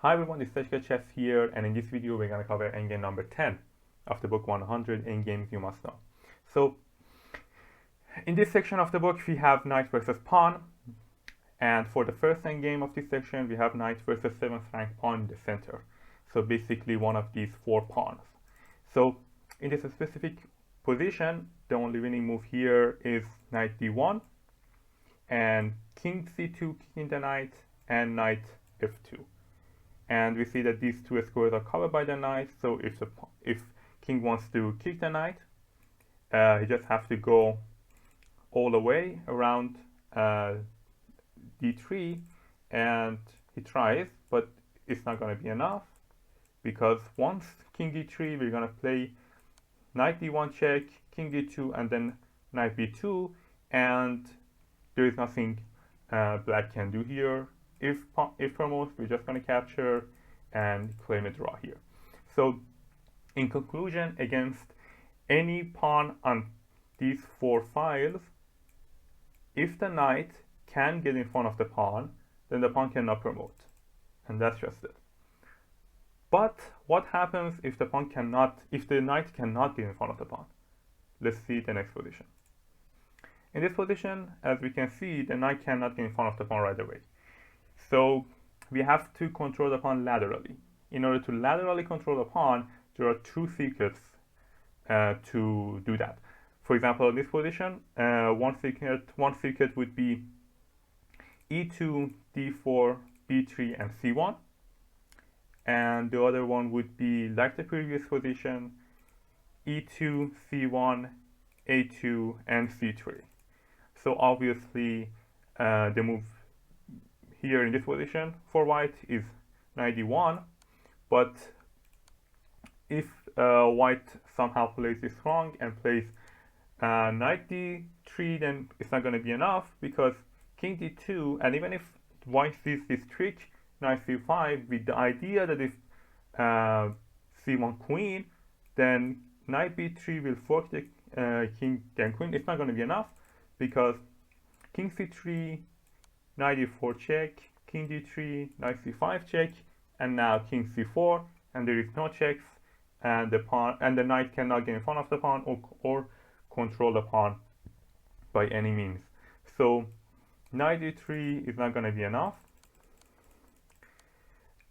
Hi everyone, this is HKChess here, and in this video we're going to cover endgame number 10 of the book 100 Endgames You Must Know. So in this section of the book we have knight versus pawn, and for the first endgame of this section we have knight versus 7th rank pawn in the center. So basically one of these four pawns. So in this specific position the only winning move here is knight d1 and king c2 kicking the knight and knight f2. And we see that these two squares are covered by the knight, so if king wants to kick the knight, he just has to go all the way around d3, and he tries, but it's not going to be enough, because once king d3, we're going to play knight d1 check, king d2, and then knight b2, and there is nothing black can do here. If promotes, we're just going to capture and claim a draw here. So in conclusion, against any pawn on these four files, if the knight can get in front of the pawn, then the pawn cannot promote, and that's just it. But what happens if the knight cannot get in front of the pawn? Let's see the next position. In this position, as we can see, the knight cannot get in front of the pawn right away. So we have to control the pawn laterally. In order to laterally control the pawn, there are two secrets to do that. For example, in this position, one secret would be e2, d4, b3, and c1. And the other one would be, like the previous position, e2, c1, a2, and c3. So obviously, the move here in this position for white is knight d1, but if white somehow plays this wrong and plays knight d3, then it's not going to be enough, because king d2, and even if white sees this trick, knight c5, with the idea that if c1 queen, then knight b3 will fork the king and queen, it's not going to be enough, because king c3, knight d4 check, king d3, knight c5 check, and now king c4, and there is no checks, and the knight cannot get in front of the pawn or control the pawn by any means. So knight d3 is not going to be enough,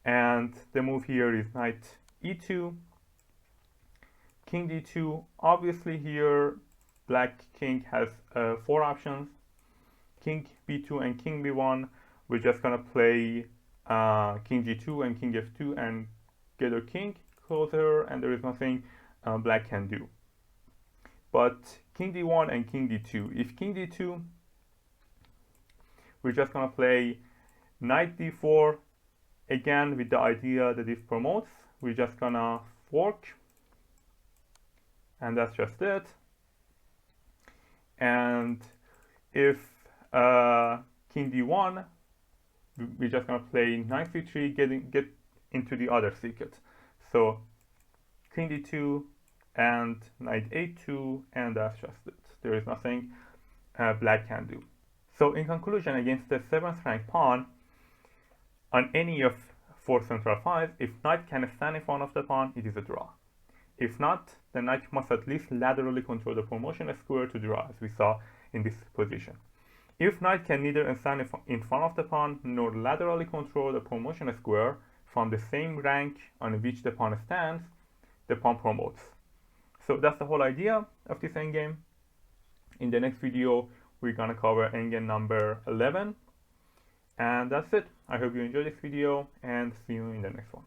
and the move here is knight e2, king d2. Obviously here black king has four options: king b2 and king b1. We're just gonna play king g2 and king f2 and get our king closer, and there is nothing black can do. But king d1 and king d2. If king d2, we're just gonna play knight d4, again with the idea that if promotes, we're just gonna fork, and that's just it. And if king d1, we're just going to play knight c3, get into the other secret. So king d2 and knight a2, and that's just it. There is nothing black can do. So in conclusion, against the 7th rank pawn on any of four central files, if knight can stand in front of the pawn, it is a draw. If not, the knight must at least laterally control the promotion square to draw, as we saw in this position. If knight can neither stand in front of the pawn nor laterally control the promotion square from the same rank on which the pawn stands, the pawn promotes. So that's the whole idea of this endgame. In the next video, we're gonna cover endgame number 11. And that's it. I hope you enjoyed this video, and see you in the next one.